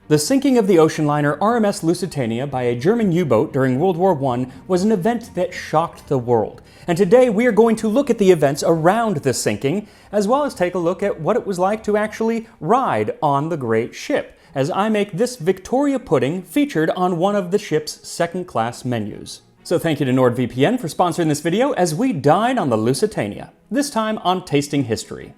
The sinking of the ocean liner RMS Lusitania by a German U-boat during World War I was an event that shocked the world. And today we are going to look at the events around the sinking, as well as take a look at what it was like to actually ride on the great ship, as I make this Victoria pudding featured on one of the ship's second-class menus. So thank you to NordVPN for sponsoring this video as we dine on the Lusitania, this time on Tasting History.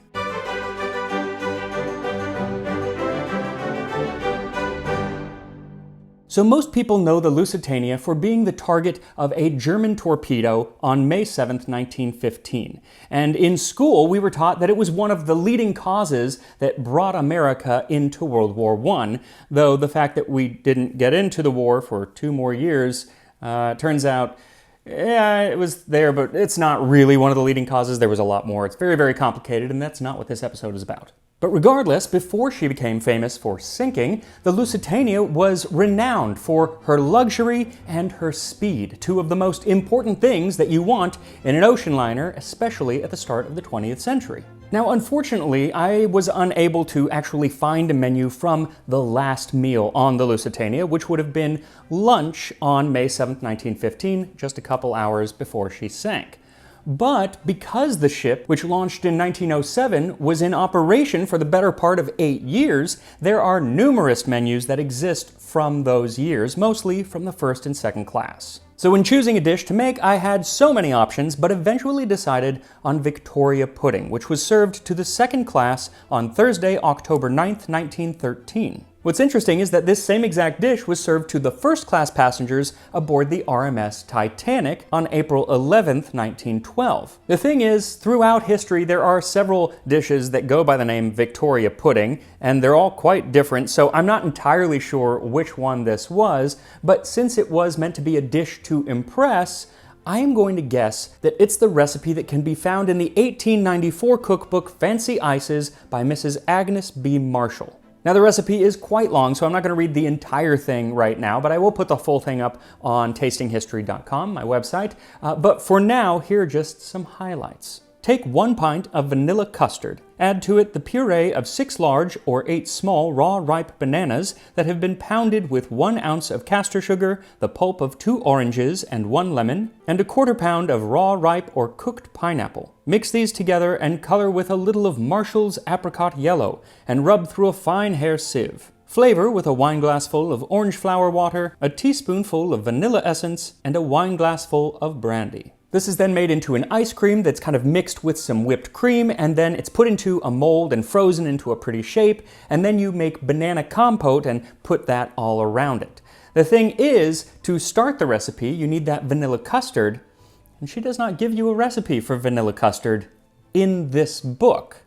So most people know the Lusitania for being the target of a German torpedo on May 7, 1915. And in school, we were taught that it was one of the leading causes that brought America into World War I, though the fact that we didn't get into the war for 2 more years turns out, yeah, it was there, but it's not really one of the leading causes. There was a lot more. It's very, very complicated, and that's not what this episode is about. But regardless, before she became famous for sinking, the Lusitania was renowned for her luxury and her speed, 2 of the most important things that you want in an ocean liner, especially at the start of the 20th century. Now, unfortunately, I was unable to actually find a menu from the last meal on the Lusitania, which would have been lunch on May 7, 1915, just a couple hours before she sank. But because the ship, which launched in 1907, was in operation for the better part of 8 years, there are numerous menus that exist from those years, mostly from the first and second class. So when choosing a dish to make, I had so many options, but eventually decided on Victoria pudding, which was served to the second class on Thursday, October 9th, 1913. What's interesting is that this same exact dish was served to the first-class passengers aboard the RMS Titanic on April 11th, 1912. The thing is, throughout history, there are several dishes that go by the name Victoria pudding, and they're all quite different, so I'm not entirely sure which one this was, but since it was meant to be a dish to impress, I am going to guess that it's the recipe that can be found in the 1894 cookbook Fancy Ices by Mrs. Agnes B. Marshall. Now the recipe is quite long, so I'm not going to read the entire thing right now, but I will put the full thing up on tastinghistory.com, my website. But for now, here are just some highlights. Take 1 pint of vanilla custard. Add to it the puree of 6 large or 8 small raw ripe bananas that have been pounded with 1 ounce of castor sugar, the pulp of 2 oranges and 1 lemon, and a 1/4 pound of raw ripe or cooked pineapple. Mix these together and color with a little of Marshall's apricot yellow and rub through a fine hair sieve. Flavor with a wineglassful of orange flower water, a teaspoonful of vanilla essence, and a wineglassful of brandy. This is then made into an ice cream that's kind of mixed with some whipped cream, and then it's put into a mold and frozen into a pretty shape, and then you make banana compote and put that all around it. The thing is, to start the recipe, you need that vanilla custard, and she does not give you a recipe for vanilla custard in this book.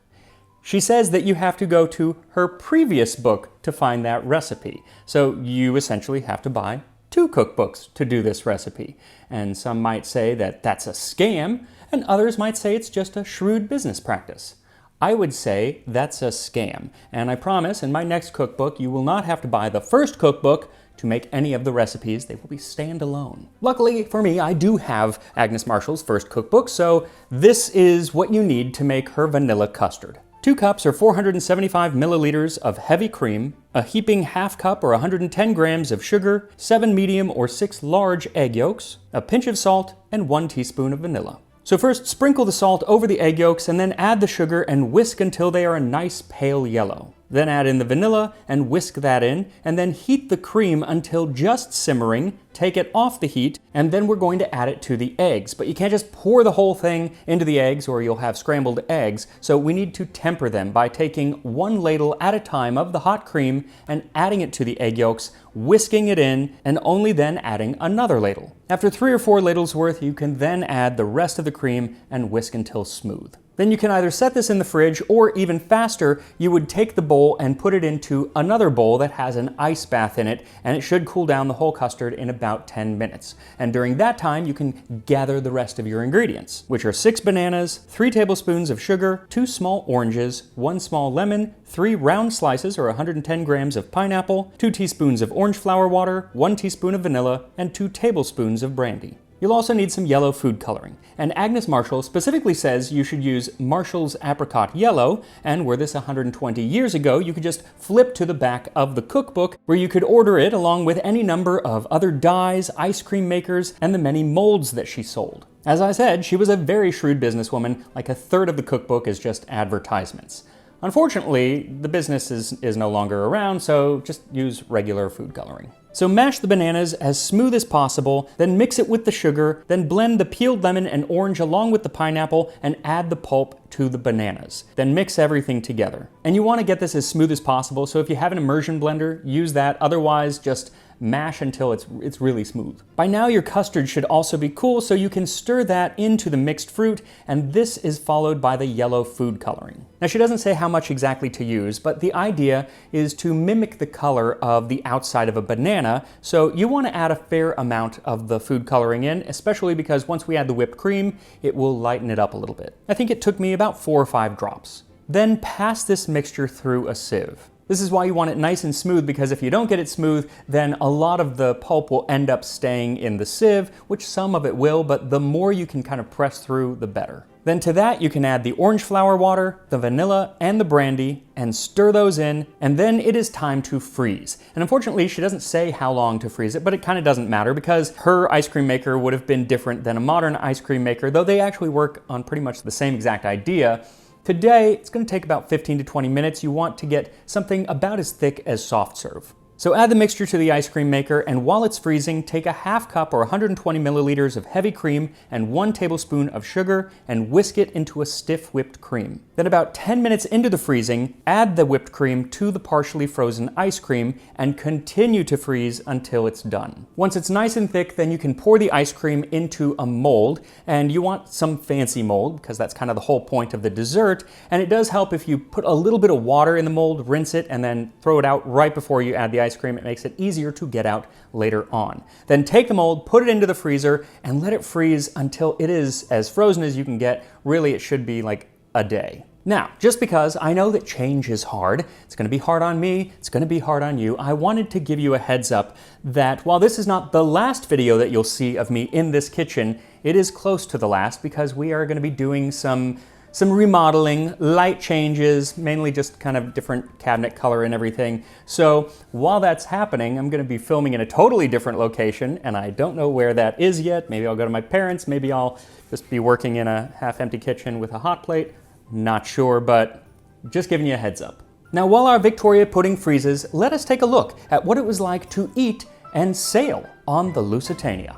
She says that you have to go to her previous book to find that recipe, so you essentially have to buy 2 cookbooks to do this recipe. And some might say that that's a scam, and others might say it's just a shrewd business practice. I would say that's a scam, and I promise in my next cookbook you will not have to buy the first cookbook to make any of the recipes. They will be standalone. Luckily for me, I do have Agnes Marshall's first cookbook, so this is what you need to make her vanilla custard. 2 cups or 475 milliliters of heavy cream, a heaping 1/2 cup or 110 grams of sugar, 7 medium or 6 large egg yolks, a pinch of salt, and 1 teaspoon of vanilla. So first, sprinkle the salt over the egg yolks and then add the sugar and whisk until they are a nice pale yellow. Then add in the vanilla and whisk that in, and then heat the cream until just simmering, take it off the heat, and then we're going to add it to the eggs. But you can't just pour the whole thing into the eggs or you'll have scrambled eggs, so we need to temper them by taking 1 ladle at a time of the hot cream and adding it to the egg yolks, whisking it in, and only then adding another ladle. After 3 or 4 ladles worth, you can then add the rest of the cream and whisk until smooth. Then you can either set this in the fridge, or even faster, you would take the bowl and put it into another bowl that has an ice bath in it, and it should cool down the whole custard in about 10 minutes. And during that time, you can gather the rest of your ingredients, which are 6 bananas, 3 tablespoons of sugar, 2 small oranges, 1 small lemon, 3 round slices or 110 grams of pineapple, 2 teaspoons of orange flower water, 1 teaspoon of vanilla, and 2 tablespoons of brandy. You'll also need some yellow food coloring. And Agnes Marshall specifically says you should use Marshall's Apricot Yellow, and were this 120 years ago, you could just flip to the back of the cookbook where you could order it along with any number of other dyes, ice cream makers, and the many molds that she sold. As I said, she was a very shrewd businesswoman. Like a third of the cookbook is just advertisements. Unfortunately, the business is no longer around, so just use regular food coloring. So mash the bananas as smooth as possible, then mix it with the sugar, then blend the peeled lemon and orange along with the pineapple and add the pulp to the bananas. Then mix everything together. And you want to get this as smooth as possible, so if you have an immersion blender, use that. Otherwise, just mash until it's really smooth. By now your custard should also be cool, so you can stir that into the mixed fruit, and this is followed by the yellow food coloring. Now she doesn't say how much exactly to use, but the idea is to mimic the color of the outside of a banana, so you want to add a fair amount of the food coloring in, especially because once we add the whipped cream, it will lighten it up a little bit. I think it took me about 4 or 5 drops. Then pass this mixture through a sieve. This is why you want it nice and smooth, because if you don't get it smooth, then a lot of the pulp will end up staying in the sieve, which some of it will, but the more you can kind of press through, the better. Then to that, you can add the orange flower water, the vanilla, and the brandy, and stir those in, and then it is time to freeze. And unfortunately, she doesn't say how long to freeze it, but it kind of doesn't matter because her ice cream maker would have been different than a modern ice cream maker, though they actually work on pretty much the same exact idea. Today, it's going to take about 15 to 20 minutes. You want to get something about as thick as soft serve. So add the mixture to the ice cream maker, and while it's freezing, take a half cup or 120 milliliters of heavy cream and 1 tablespoon of sugar and whisk it into a stiff whipped cream. Then about 10 minutes into the freezing, add the whipped cream to the partially frozen ice cream and continue to freeze until it's done. Once it's nice and thick, then you can pour the ice cream into a mold, and you want some fancy mold because that's kind of the whole point of the dessert, and it does help if you put a little bit of water in the mold, rinse it, and then throw it out right before you add the ice cream. It makes it easier to get out later on. Then take the mold, put it into the freezer, and let it freeze until it is as frozen as you can get. Really, it should be like a day. Now, just because I know that change is hard, it's going to be hard on me, it's going to be hard on you, I wanted to give you a heads up that while this is not the last video that you'll see of me in this kitchen, it is close to the last because we are going to be doing some remodeling, light changes, mainly just kind of different cabinet color and everything. So while that's happening, I'm going to be filming in a totally different location, and I don't know where that is yet. Maybe I'll go to my parents', maybe I'll just be working in a half-empty kitchen with a hot plate. Not sure, but just giving you a heads up. Now, while our Victoria pudding freezes, let us take a look at what it was like to eat and sail on the Lusitania.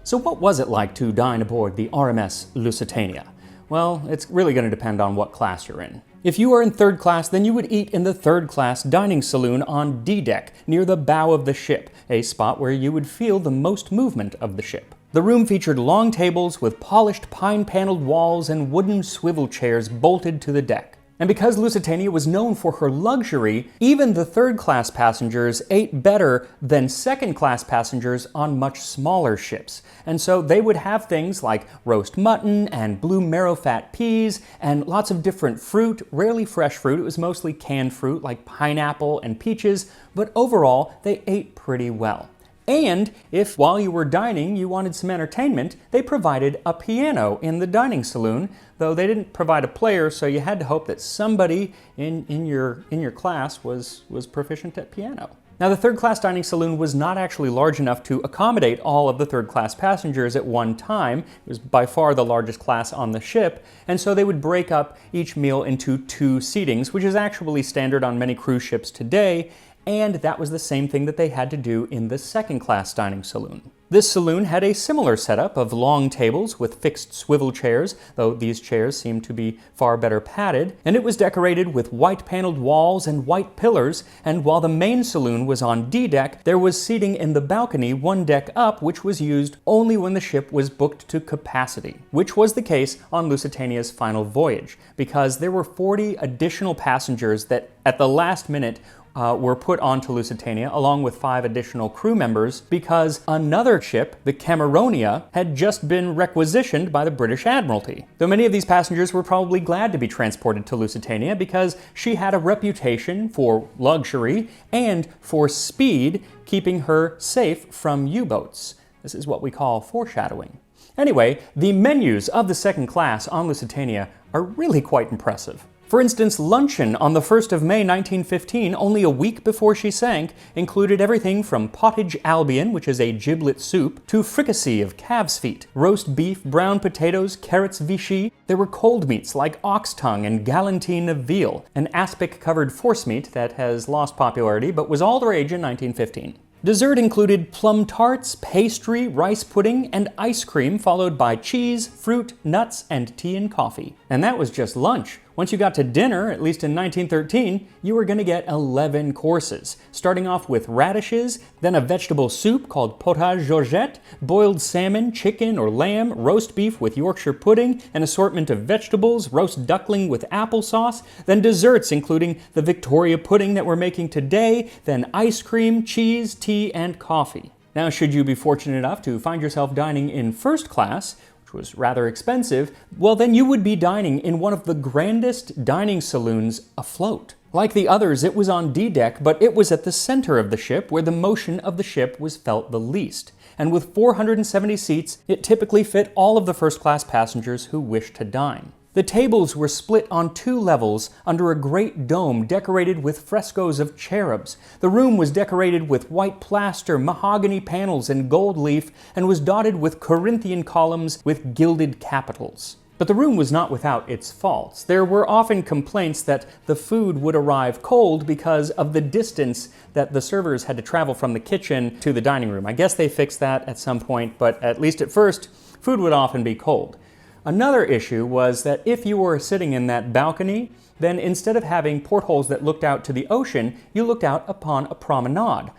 So what was it like to dine aboard the RMS Lusitania? Well, it's really going to depend on what class you're in. If you are in third class, then you would eat in the third class dining saloon on D deck, near the bow of the ship, a spot where you would feel the most movement of the ship. The room featured long tables with polished pine-paneled walls and wooden swivel chairs bolted to the deck. And because Lusitania was known for her luxury, even the third-class passengers ate better than second-class passengers on much smaller ships. And so they would have things like roast mutton and blue marrow-fat peas and lots of different fruit, rarely fresh fruit. It was mostly canned fruit like pineapple and peaches, but overall, they ate pretty well. And if while you were dining you wanted some entertainment, they provided a piano in the dining saloon, though they didn't provide a player, so you had to hope that somebody in your class was proficient at piano. Now, the third class dining saloon was not actually large enough to accommodate all of the third class passengers at one time. It was by far the largest class on the ship, and so they would break up each meal into 2 seatings, which is actually standard on many cruise ships today. And that was the same thing that they had to do in the second-class dining saloon. This saloon had a similar setup of long tables with fixed swivel chairs, though these chairs seemed to be far better padded, and it was decorated with white-paneled walls and white pillars, and while the main saloon was on D deck, there was seating in the balcony 1 deck up, which was used only when the ship was booked to capacity, which was the case on Lusitania's final voyage, because there were 40 additional passengers that at the last minute were put onto Lusitania along with 5 additional crew members because another ship, the Cameronia, had just been requisitioned by the British Admiralty. Though many of these passengers were probably glad to be transported to Lusitania because she had a reputation for luxury and for speed, keeping her safe from U-boats. This is what we call foreshadowing. Anyway, the menus of the second class on Lusitania are really quite impressive. For instance, luncheon on the 1st of May 1915, only a week before she sank, included everything from pottage Albion, which is a giblet soup, to fricassee of calves' feet, roast beef, brown potatoes, carrots Vichy. There were cold meats like ox tongue and galantine of veal, an aspic-covered forcemeat that has lost popularity but was all the rage in 1915. Dessert included plum tarts, pastry, rice pudding, and ice cream, followed by cheese, fruit, nuts, and tea and coffee. And that was just lunch. Once you got to dinner, at least in 1913, you were going to get 11 courses, starting off with radishes, then a vegetable soup called potage Georgette, boiled salmon, chicken or lamb, roast beef with Yorkshire pudding, an assortment of vegetables, roast duckling with applesauce, then desserts including the Victoria pudding that we're making today, then ice cream, cheese, tea, and coffee. Now, should you be fortunate enough to find yourself dining in first class, which was rather expensive, well then you would be dining in one of the grandest dining saloons afloat. Like the others, it was on D-deck, but it was at the center of the ship where the motion of the ship was felt the least. And with 470 seats, it typically fit all of the first-class passengers who wished to dine. The tables were split on 2 levels under a great dome decorated with frescoes of cherubs. The room was decorated with white plaster, mahogany panels, and gold leaf, and was dotted with Corinthian columns with gilded capitals. But the room was not without its faults. There were often complaints that the food would arrive cold because of the distance that the servers had to travel from the kitchen to the dining room. I guess they fixed that at some point, but at least at first, food would often be cold. Another issue was that if you were sitting in that balcony, then instead of having portholes that looked out to the ocean, you looked out upon a promenade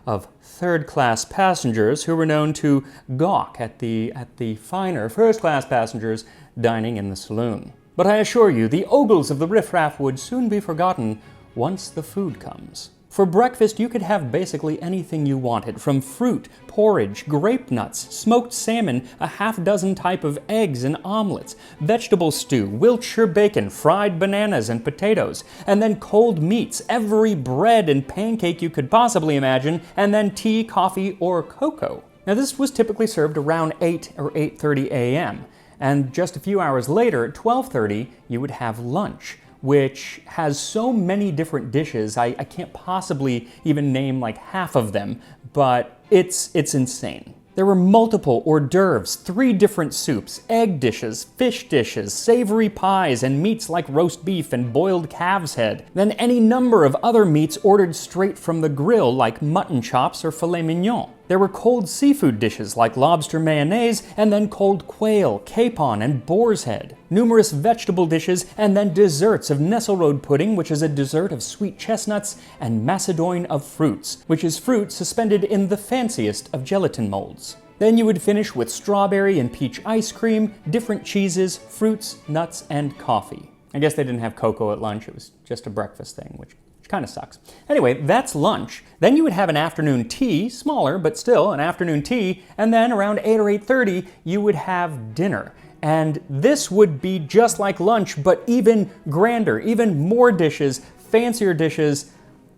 of third-class passengers who were known to gawk at the finer first-class passengers dining in the saloon. But I assure you, the ogles of the riffraff would soon be forgotten once the food comes. For breakfast, you could have basically anything you wanted, from fruit, porridge, grape nuts, smoked salmon, a half-dozen type of eggs and omelets, vegetable stew, Wiltshire bacon, fried bananas and potatoes, and then cold meats, every bread and pancake you could possibly imagine, and then tea, coffee, or cocoa. Now this was typically served around 8 or 8:30 a.m., and just a few hours later, at 12:30, you would have lunch, which has so many different dishes, I can't possibly even name like half of them, but it's insane. There were multiple hors d'oeuvres, 3 different soups, egg dishes, fish dishes, savory pies, and meats like roast beef and boiled calf's head. Then any number of other meats ordered straight from the grill like mutton chops or filet mignon. There were cold seafood dishes like lobster mayonnaise, and then cold quail, capon, and boar's head. Numerous vegetable dishes, and then desserts of Nesselrode pudding, which is a dessert of sweet chestnuts, and Macédoine of fruits, which is fruit suspended in the fanciest of gelatin molds. Then you would finish with strawberry and peach ice cream, different cheeses, fruits, nuts, and coffee. I guess they didn't have cocoa at lunch, it was just a breakfast thing, which kind of sucks. Anyway, that's lunch. Then you would have an afternoon tea, smaller, but still an afternoon tea, and then around 8 or 8:30, you would have dinner. And this would be just like lunch, but even grander, even more dishes, fancier dishes.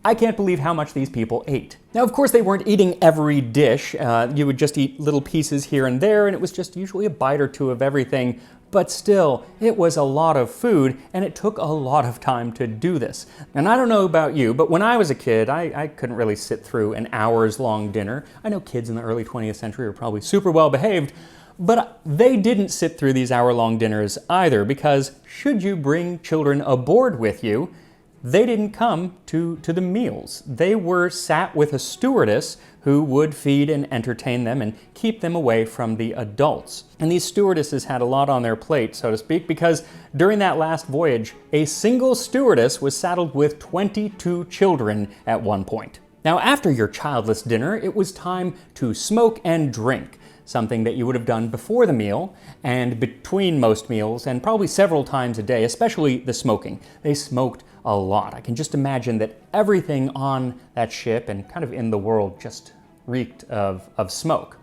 I can't believe how much these people ate. Now, of course, they weren't eating every dish. You would just eat little pieces here and there, and it was just usually a bite or 2 of everything. But still, it was a lot of food, and it took a lot of time to do this. And I don't know about you, but when I was a kid, I couldn't really sit through an hours-long dinner. I know kids in the early 20th century are probably super well-behaved, but they didn't sit through these hour-long dinners either, because should you bring children aboard with you, they didn't come to the meals. They were sat with a stewardess who would feed and entertain them and keep them away from the adults. And these stewardesses had a lot on their plate, so to speak, because during that last voyage, a single stewardess was saddled with 22 children at one point. Now, after your childless dinner, it was time to smoke and drink, something that you would have done before the meal and between most meals, and probably several times a day, especially the smoking. They smoked a lot. I can just imagine that everything on that ship and kind of in the world just reeked of smoke.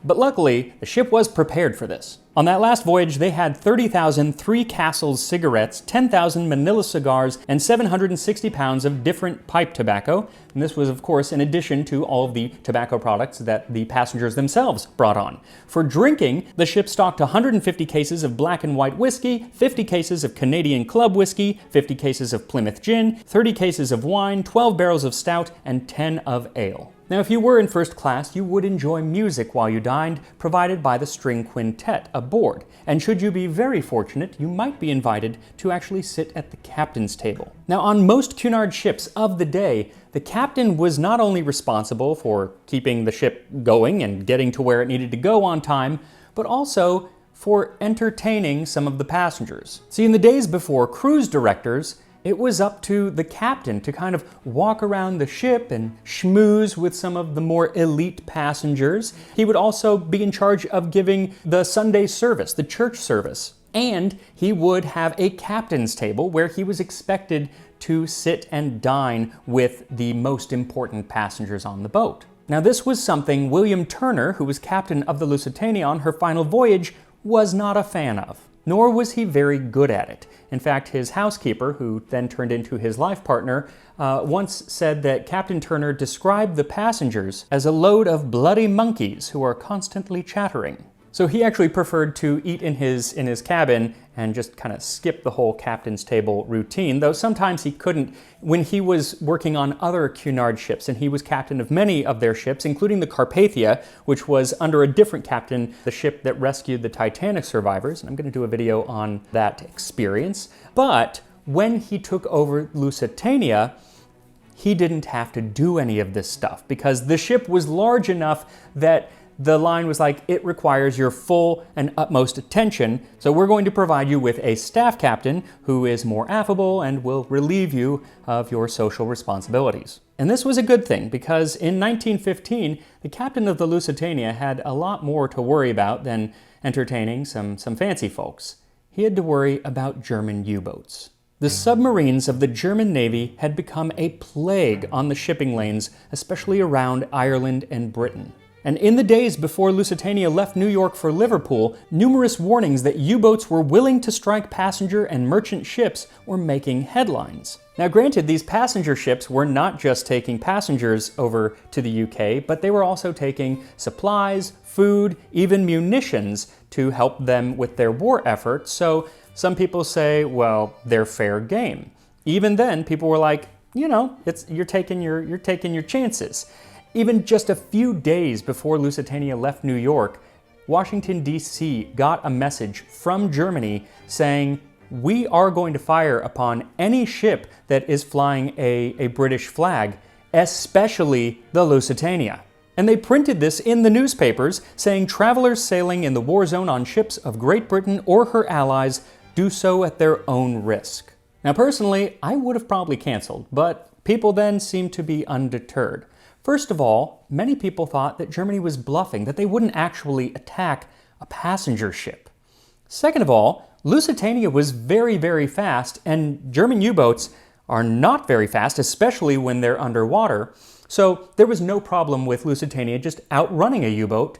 But luckily, the ship was prepared for this. On that last voyage, they had 30,000 Three Castles cigarettes, 10,000 Manila cigars, and 760 pounds of different pipe tobacco. And this was, of course, in addition to all of the tobacco products that the passengers themselves brought on. For drinking, the ship stocked 150 cases of black and white whiskey, 50 cases of Canadian Club whiskey, 50 cases of Plymouth gin, 30 cases of wine, 12 barrels of stout, and 10 of ale. Now, if you were in first class, you would enjoy music while you dined, provided by the string quintet aboard. And should you be very fortunate, you might be invited to actually sit at the captain's table. Now, on most Cunard ships of the day, the captain was not only responsible for keeping the ship going and getting to where it needed to go on time, but also for entertaining some of the passengers. See, in the days before cruise directors, it was up to the captain to kind of walk around the ship and schmooze with some of the more elite passengers. He would also be in charge of giving the Sunday service, the church service. And he would have a captain's table where he was expected to sit and dine with the most important passengers on the boat. Now, this was something William Turner, who was captain of the Lusitania on her final voyage, was not a fan of. Nor was he very good at it. In fact, his housekeeper, who then turned into his life partner, once said that Captain Turner described the passengers as a load of bloody monkeys who are constantly chattering. So he actually preferred to eat in his cabin and just kind of skip the whole captain's table routine, though sometimes he couldn't. When he was working on other Cunard ships, and he was captain of many of their ships, including the Carpathia, which was under a different captain, the ship that rescued the Titanic survivors, and I'm going to do a video on that experience. But when he took over Lusitania, he didn't have to do any of this stuff because the ship was large enough that the line was like, it requires your full and utmost attention, so we're going to provide you with a staff captain who is more affable and will relieve you of your social responsibilities. And this was a good thing because in 1915, the captain of the Lusitania had a lot more to worry about than entertaining some fancy folks. He had to worry about German U-boats. The submarines of the German Navy had become a plague on the shipping lanes, especially around Ireland and Britain. And in the days before Lusitania left New York for Liverpool, numerous warnings that U-boats were willing to strike passenger and merchant ships were making headlines. Now granted, these passenger ships were not just taking passengers over to the UK, but they were also taking supplies, food, even munitions to help them with their war effort. So some people say, well, they're fair game. Even then, people were like, you know, you're taking your chances. Even just a few days before Lusitania left New York, Washington, D.C. got a message from Germany saying, we are going to fire upon any ship that is flying a British flag, especially the Lusitania. And they printed this in the newspapers, saying travelers sailing in the war zone on ships of Great Britain or her allies do so at their own risk. Now personally, I would have probably canceled, but people then seemed to be undeterred. First of all, many people thought that Germany was bluffing, that they wouldn't actually attack a passenger ship. Second of all, Lusitania was very, very fast, and German U-boats are not very fast, especially when they're underwater. So there was no problem with Lusitania just outrunning a U-boat,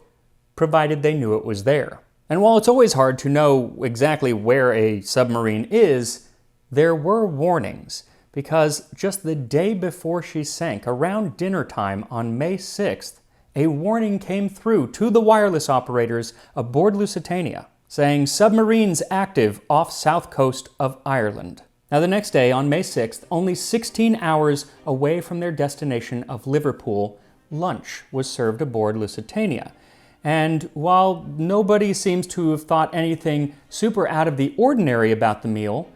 provided they knew it was there. And while it's always hard to know exactly where a submarine is, there were warnings. Because just the day before she sank, around dinner time on May 6th, a warning came through to the wireless operators aboard Lusitania, saying submarines active off south coast of Ireland. Now the next day, on May 6th, only 16 hours away from their destination of Liverpool, lunch was served aboard Lusitania. And while nobody seems to have thought anything super out of the ordinary about the meal,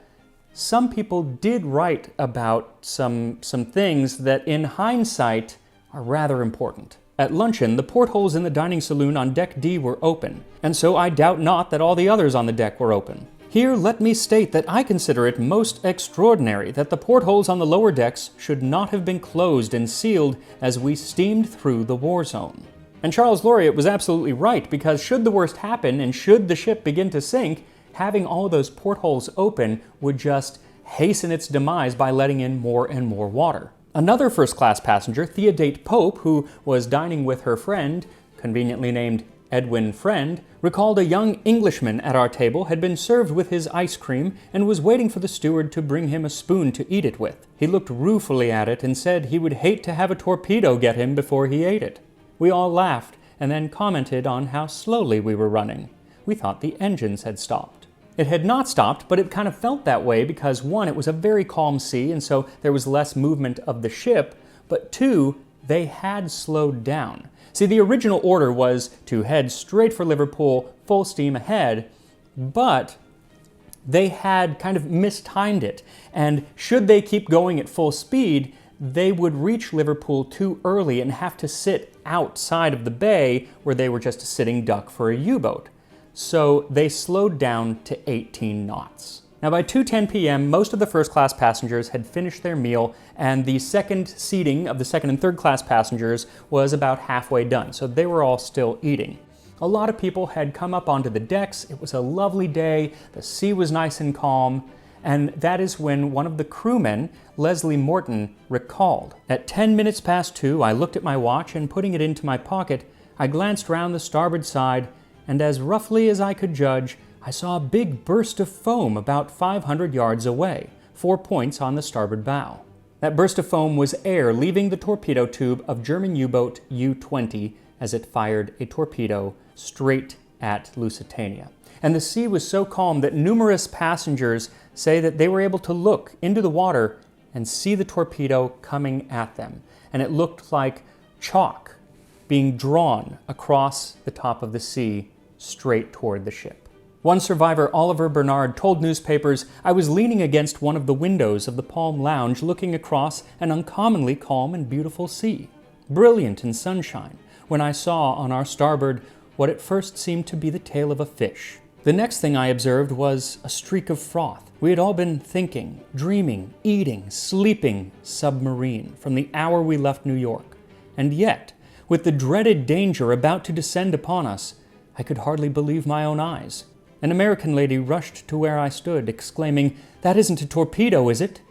some people did write about some things that in hindsight are rather important. At luncheon, the portholes in the dining saloon on Deck D were open, and so I doubt not that all the others on the deck were open. Here, let me state that I consider it most extraordinary that the portholes on the lower decks should not have been closed and sealed as we steamed through the war zone. And Charles Laureate was absolutely right, because should the worst happen and should the ship begin to sink, having all those portholes open would just hasten its demise by letting in more and more water. Another first-class passenger, Theodate Pope, who was dining with her friend, conveniently named Edwin Friend, recalled a young Englishman at our table had been served with his ice cream and was waiting for the steward to bring him a spoon to eat it with. He looked ruefully at it and said he would hate to have a torpedo get him before he ate it. We all laughed and then commented on how slowly we were running. We thought the engines had stopped. It had not stopped, but it kind of felt that way because, one, it was a very calm sea and so there was less movement of the ship, but two, they had slowed down. See, the original order was to head straight for Liverpool, full steam ahead, but they had kind of mistimed it, and should they keep going at full speed, they would reach Liverpool too early and have to sit outside of the bay where they were just a sitting duck for a U-boat. So they slowed down to 18 knots. Now by 2:10 p.m., most of the first-class passengers had finished their meal, and the second seating of the second and third-class passengers was about halfway done, so they were all still eating. A lot of people had come up onto the decks. It was a lovely day, the sea was nice and calm, and that is when one of the crewmen, Leslie Morton, recalled. At 10 minutes past 2, I looked at my watch, and putting it into my pocket, I glanced round the starboard side, and as roughly as I could judge, I saw a big burst of foam about 500 yards away, 4 points on the starboard bow. That burst of foam was air leaving the torpedo tube of German U-boat U-20 as it fired a torpedo straight at Lusitania. And the sea was so calm that numerous passengers say that they were able to look into the water and see the torpedo coming at them. And it looked like chalk being drawn across the top of the sea straight toward the ship. One survivor, Oliver Bernard, told newspapers, "I was leaning against one of the windows of the Palm Lounge looking across an uncommonly calm and beautiful sea, brilliant in sunshine, when I saw on our starboard what at first seemed to be the tail of a fish. The next thing I observed was a streak of froth. We had all been thinking, dreaming, eating, sleeping submarine from the hour we left New York. And yet, with the dreaded danger about to descend upon us, I could hardly believe my own eyes. An American lady rushed to where I stood, exclaiming, 'That isn't a torpedo, is it?'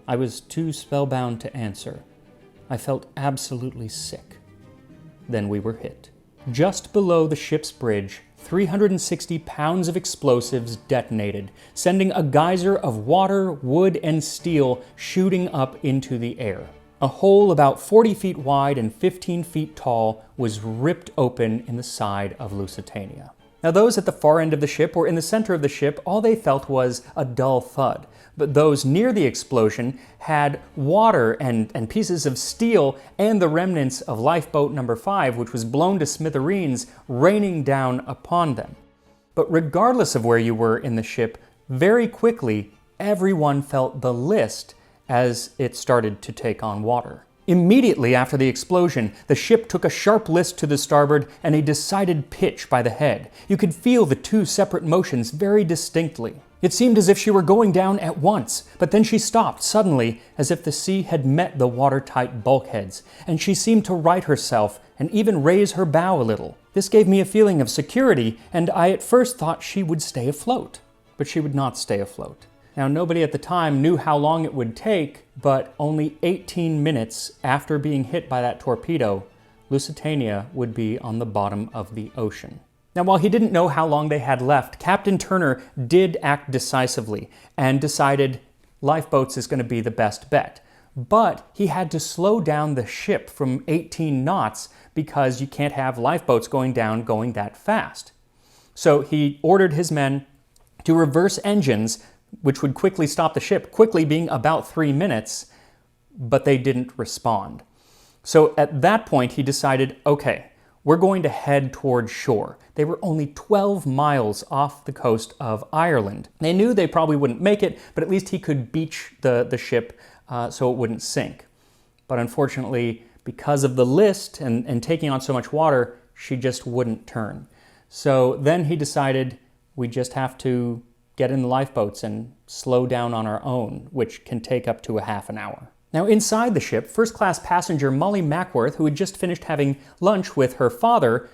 I was too spellbound to answer. I felt absolutely sick. Then we were hit. Just below the ship's bridge, 360 pounds of explosives detonated, sending a geyser of water, wood, and steel shooting up into the air. A hole about 40 feet wide and 15 feet tall was ripped open in the side of Lusitania. Now those at the far end of the ship or in the center of the ship, all they felt was a dull thud. But those near the explosion had water and pieces of steel and the remnants of lifeboat number 5, which was blown to smithereens, raining down upon them. But regardless of where you were in the ship, very quickly, everyone felt the list as it started to take on water. Immediately after the explosion, the ship took a sharp list to the starboard and a decided pitch by the head. You could feel the two separate motions very distinctly. It seemed as if she were going down at once, but then she stopped suddenly, as if the sea had met the watertight bulkheads, and she seemed to right herself and even raise her bow a little. This gave me a feeling of security, and I at first thought she would stay afloat. But she would not stay afloat. Now, nobody at the time knew how long it would take, but only 18 minutes after being hit by that torpedo, Lusitania would be on the bottom of the ocean. Now, while he didn't know how long they had left, Captain Turner did act decisively and decided lifeboats is going to be the best bet. But he had to slow down the ship from 18 knots because you can't have lifeboats going down going that fast. So he ordered his men to reverse engines, which would quickly stop the ship, quickly being about 3 minutes, but they didn't respond. So at that point, he decided, okay, we're going to head towards shore. They were only 12 miles off the coast of Ireland. They knew they probably wouldn't make it, but at least he could beach the ship so it wouldn't sink. But unfortunately, because of the list and taking on so much water, she just wouldn't turn. So then he decided we just have to get in the lifeboats and slow down on our own, which can take up to a half an hour. Now inside the ship, first-class passenger Molly Mackworth, who had just finished having lunch with her father,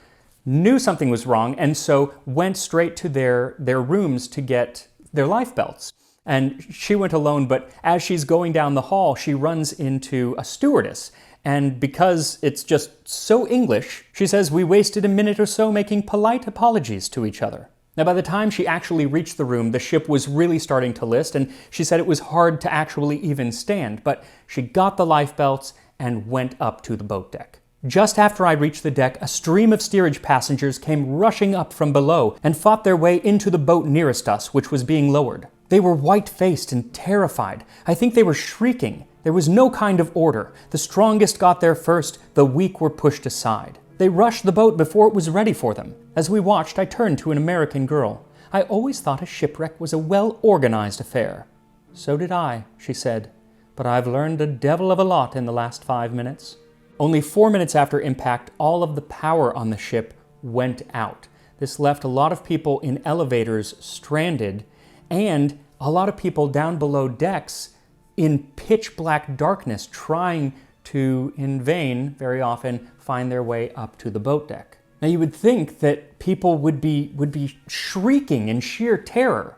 knew something was wrong and so went straight to their rooms to get their life belts. And she went alone, but as she's going down the hall, she runs into a stewardess. And because it's just so English, she says, "We wasted a minute or so making polite apologies to each other." Now, by the time she actually reached the room, the ship was really starting to list, and she said it was hard to actually even stand, but she got the lifebelts and went up to the boat deck. Just after I reached the deck, a stream of steerage passengers came rushing up from below and fought their way into the boat nearest us, which was being lowered. They were white-faced and terrified. I think they were shrieking. There was no kind of order. The strongest got there first, the weak were pushed aside. They rushed the boat before it was ready for them. As we watched, I turned to an American girl. "I always thought a shipwreck was a well-organized affair." "So did I," she said, "but I've learned a devil of a lot in the last 5 minutes." Only 4 minutes after impact, all of the power on the ship went out. This left a lot of people in elevators stranded, and a lot of people down below decks in pitch black darkness trying to, in vain, very often, find their way up to the boat deck. Now you would think that people would be shrieking in sheer terror,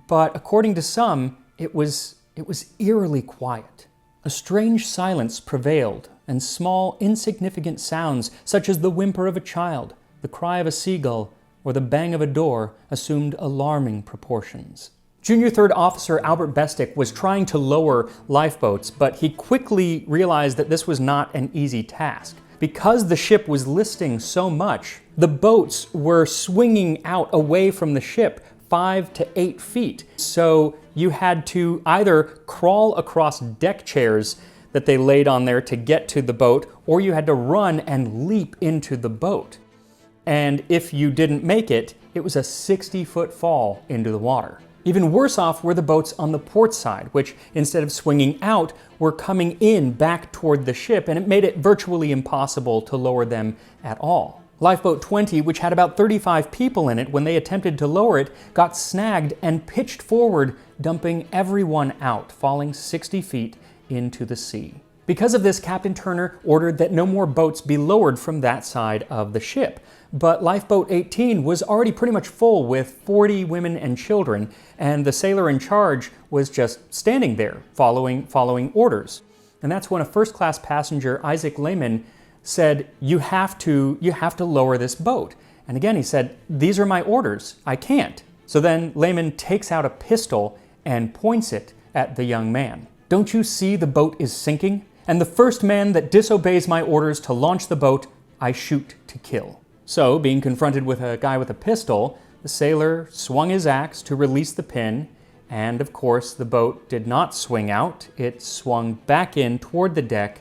but according to some, it was eerily quiet. A strange silence prevailed, and small, insignificant sounds, such as the whimper of a child, the cry of a seagull, or the bang of a door, assumed alarming proportions. Junior Third Officer Albert Bestick was trying to lower lifeboats, but he quickly realized that this was not an easy task. Because the ship was listing so much, the boats were swinging out away from the ship 5 to 8 feet. So you had to either crawl across deck chairs that they laid on there to get to the boat, or you had to run and leap into the boat. And if you didn't make it, it was a 60-foot fall into the water. Even worse off were the boats on the port side, which instead of swinging out, were coming in back toward the ship, and it made it virtually impossible to lower them at all. Lifeboat 20, which had about 35 people in it when they attempted to lower it, got snagged and pitched forward, dumping everyone out, falling 60 feet into the sea. Because of this, Captain Turner ordered that no more boats be lowered from that side of the ship. But Lifeboat 18 was already pretty much full with 40 women and children, and the sailor in charge was just standing there, following orders. And that's when a first-class passenger, Isaac Lehman, said, you have to lower this boat. And again, he said, "These are my orders. I can't." So then Lehman takes out a pistol and points it at the young man. "Don't you see the boat is sinking? And the first man that disobeys my orders to launch the boat, I shoot to kill." So, being confronted with a guy with a pistol, the sailor swung his axe to release the pin, and of course the boat did not swing out. It swung back in toward the deck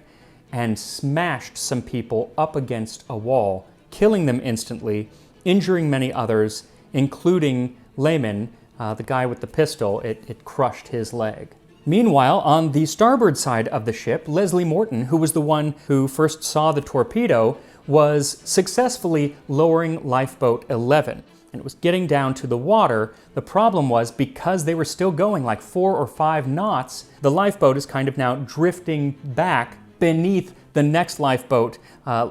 and smashed some people up against a wall, killing them instantly, injuring many others, including Lehman, the guy with the pistol. It crushed his leg. Meanwhile, on the starboard side of the ship, Leslie Morton, who was the one who first saw the torpedo, was successfully lowering Lifeboat 11. And it was getting down to the water. The problem was, because they were still going like 4 or 5 knots, the lifeboat is kind of now drifting back beneath the next lifeboat,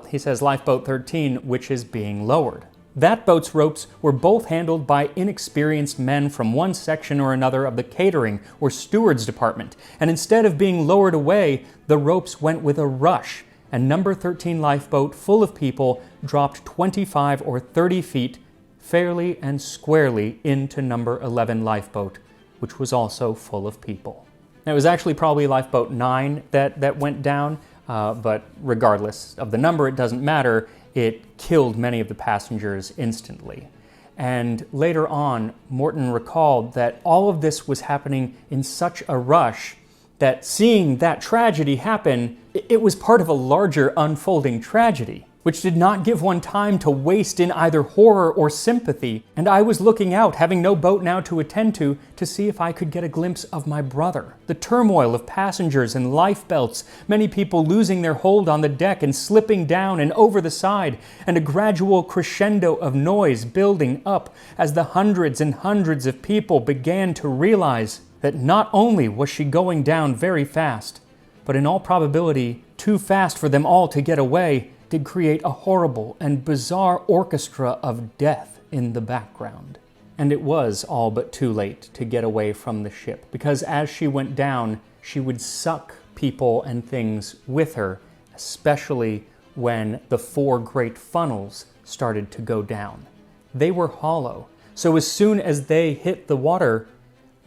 he says Lifeboat 13, which is being lowered. That boat's ropes were both handled by inexperienced men from one section or another of the catering or stewards department, and instead of being lowered away, the ropes went with a rush, and number 13 lifeboat, full of people, dropped 25 or 30 feet fairly and squarely into number 11 lifeboat, which was also full of people. Now, it was actually probably Lifeboat 9 that went down, but regardless of the number, it doesn't matter. It killed many of the passengers instantly. And later on, Morton recalled that all of this was happening in such a rush that seeing that tragedy happen, it was part of a larger unfolding tragedy, which did not give one time to waste in either horror or sympathy. And I was looking out, having no boat now to attend to see if I could get a glimpse of my brother. The turmoil of passengers and lifebelts, many people losing their hold on the deck and slipping down and over the side, and a gradual crescendo of noise building up as the hundreds and hundreds of people began to realize that not only was she going down very fast, but in all probability too fast for them all to get away, did create a horrible and bizarre orchestra of death in the background. And it was all but too late to get away from the ship, because as she went down, she would suck people and things with her, especially when the 4 great funnels started to go down. They were hollow, so as soon as they hit the water,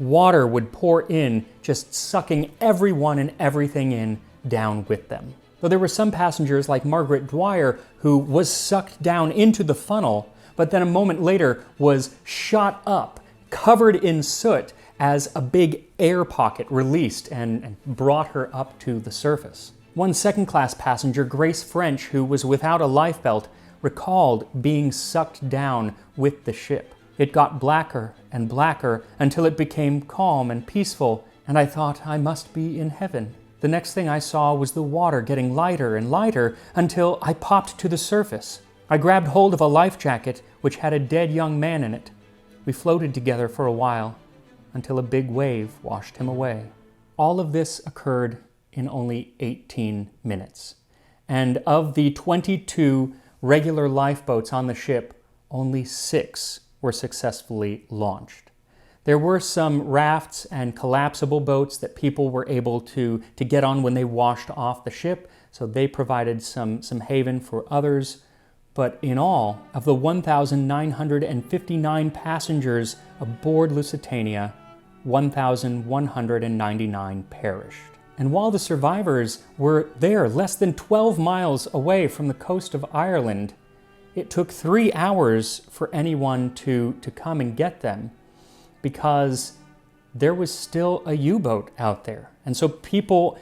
water would pour in, just sucking everyone and everything in down with them. Though there were some passengers like Margaret Dwyer who was sucked down into the funnel, but then a moment later was shot up, covered in soot, as a big air pocket released and brought her up to the surface. One second-class passenger, Grace French, who was without a life belt, recalled being sucked down with the ship. It got blacker and blacker until it became calm and peaceful, and I thought I must be in heaven. The next thing I saw was the water getting lighter and lighter until I popped to the surface. I grabbed hold of a life jacket which had a dead young man in it. We floated together for a while until a big wave washed him away. All of this occurred in only 18 minutes. And of the 22 regular lifeboats on the ship, only 6 were successfully launched. There were some rafts and collapsible boats that people were able to get on when they washed off the ship, so they provided some haven for others. But in all, of the 1,959 passengers aboard Lusitania, 1,199 perished. And while the survivors were there less than 12 miles away from the coast of Ireland, it took 3 hours for anyone to come and get them, because there was still a U-boat out there. And so people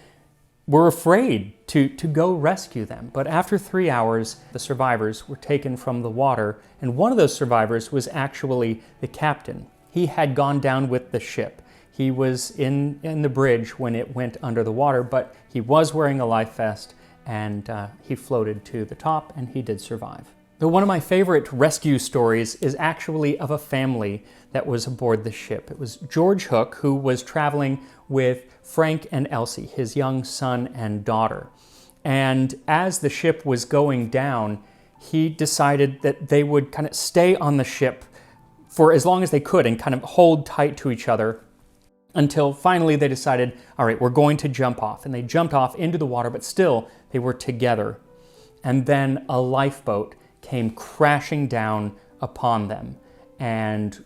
were afraid to go rescue them. But after 3 hours, the survivors were taken from the water, and one of those survivors was actually the captain. He had gone down with the ship. He was in the bridge when it went under the water, but he was wearing a life vest, and he floated to the top, and he did survive. But one of my favorite rescue stories is actually of a family that was aboard the ship. It was George Hook, who was traveling with Frank and Elsie, his young son and daughter. And as the ship was going down, he decided that they would kind of stay on the ship for as long as they could and kind of hold tight to each other until finally they decided, all right, we're going to jump off. And they jumped off into the water, but still they were together. And then a lifeboat came crashing down upon them. And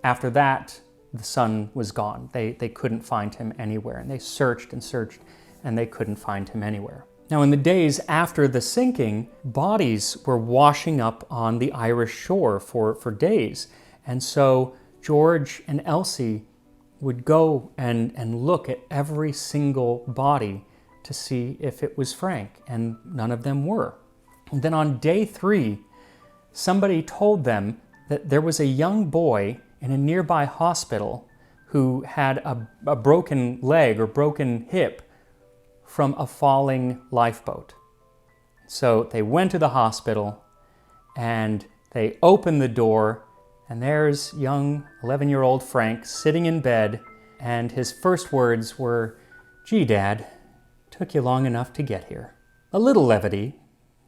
after that, the son was gone. They couldn't find him anywhere. And they searched and searched, and they couldn't find him anywhere. Now, in the days after the sinking, bodies were washing up on the Irish shore for days. And so George and Elsie would go and look at every single body to see if it was Frank, and none of them were. And then on day 3, somebody told them that there was a young boy in a nearby hospital who had a broken leg or broken hip from a falling lifeboat. So they went to the hospital and they opened the door, and there's young 11-year-old Frank sitting in bed, and his first words were, "Gee, Dad, took you long enough to get here." A little levity,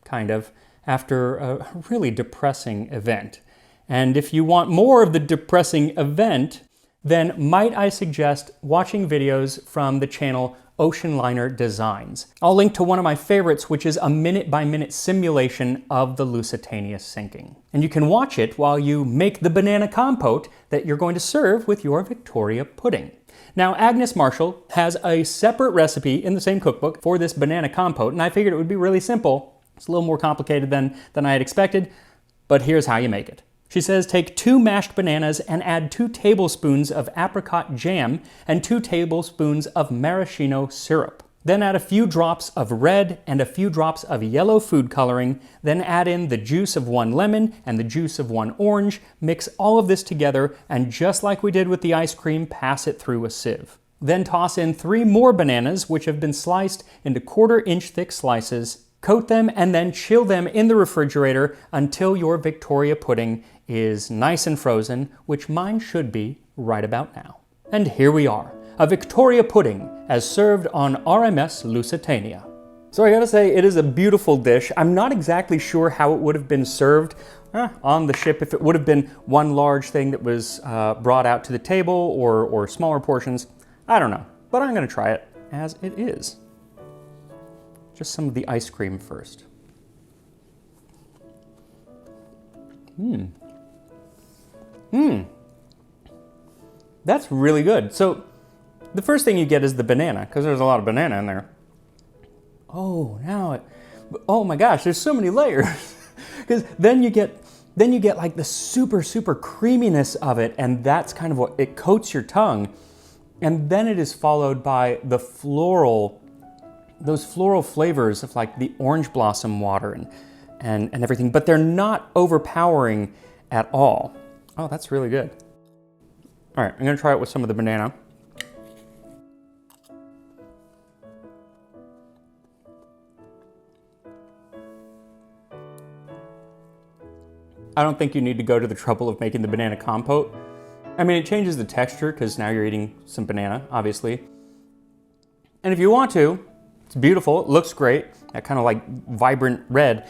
kind of, after a really depressing event. And if you want more of the depressing event, then might I suggest watching videos from the channel Ocean Liner Designs. I'll link to one of my favorites, which is a minute-by-minute simulation of the Lusitania sinking. And you can watch it while you make the banana compote that you're going to serve with your Victoria pudding. Now, Agnes Marshall has a separate recipe in the same cookbook for this banana compote, and I figured it would be really simple. It's a little more complicated than I had expected, but here's how you make it. She says, take 2 mashed bananas and add 2 tablespoons of apricot jam and 2 tablespoons of maraschino syrup. Then add a few drops of red and a few drops of yellow food coloring. Then add in the juice of 1 lemon and the juice of 1 orange. Mix all of this together, and just like we did with the ice cream, pass it through a sieve. Then toss in 3 more bananas, which have been sliced into 1/4 inch thick slices. Coat them and then chill them in the refrigerator until your Victoria pudding is nice and frozen, which mine should be right about now. And here we are, a Victoria pudding as served on RMS Lusitania. So I gotta say, it is a beautiful dish. I'm not exactly sure how it would have been served on the ship, if it would have been one large thing that was brought out to the table or smaller portions. I don't know, but I'm gonna try it as it is. Just some of the ice cream first. That's really good. So the first thing you get is the banana, because there's a lot of banana in there. Oh my gosh, there's so many layers. Because then you get like the super creaminess of it, and that's kind of what it coats your tongue. And then it is followed by the those floral flavors of like the orange blossom water and everything, but they're not overpowering at all. Oh, that's really good. All right, I'm gonna try it with some of the banana. I don't think you need to go to the trouble of making the banana compote. I mean, it changes the texture because now you're eating some banana, obviously. And if you want to, it's beautiful, it looks great, that kind of like vibrant red,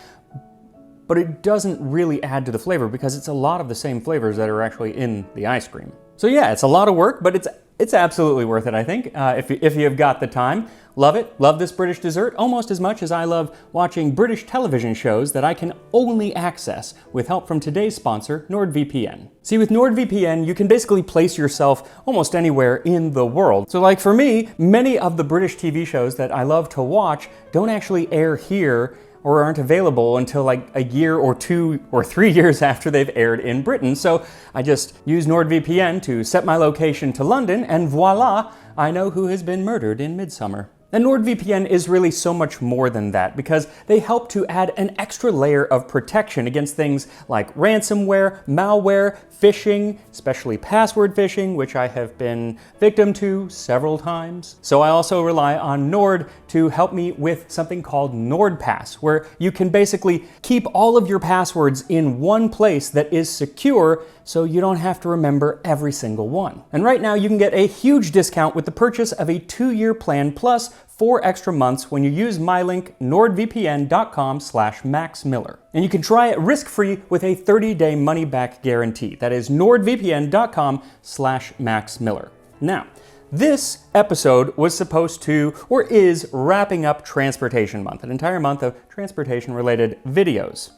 but it doesn't really add to the flavor because it's a lot of the same flavors that are actually in the ice cream. So yeah, it's a lot of work, but it's absolutely worth it, I think, if you've got the time. Love it, love this British dessert almost as much as I love watching British television shows that I can only access with help from today's sponsor, NordVPN. See, with NordVPN, you can basically place yourself almost anywhere in the world. So like for me, many of the British TV shows that I love to watch don't actually air here or aren't available until like a year or 2 or 3 years after they've aired in Britain. So I just use NordVPN to set my location to London, and voila, I know who has been murdered in Midsommar. And NordVPN is really so much more than that, because they help to add an extra layer of protection against things like ransomware, malware, phishing, especially password phishing, which I have been victim to several times. So I also rely on Nord to help me with something called NordPass, where you can basically keep all of your passwords in one place that is secure, so you don't have to remember every single one. And right now you can get a huge discount with the purchase of a 2-year plan plus 4 extra months when you use my link nordvpn.com/maxmiller. And you can try it risk-free with a 30-day money-back guarantee. That is nordvpn.com/maxmiller. Now, this episode was supposed to, or is, wrapping up Transportation Month, an entire month of transportation-related videos.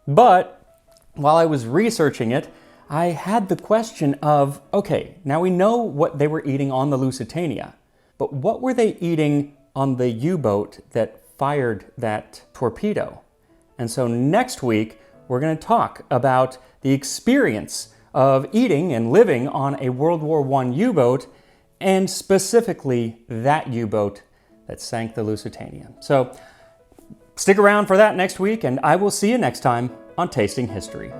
But while I was researching it, I had the question of, okay, now we know what they were eating on the Lusitania, but what were they eating on the U-boat that fired that torpedo? And so next week, we're going to talk about the experience of eating and living on a World War I U-boat, and specifically that U-boat that sank the Lusitania. So stick around for that next week, and I will see you next time on Tasting History.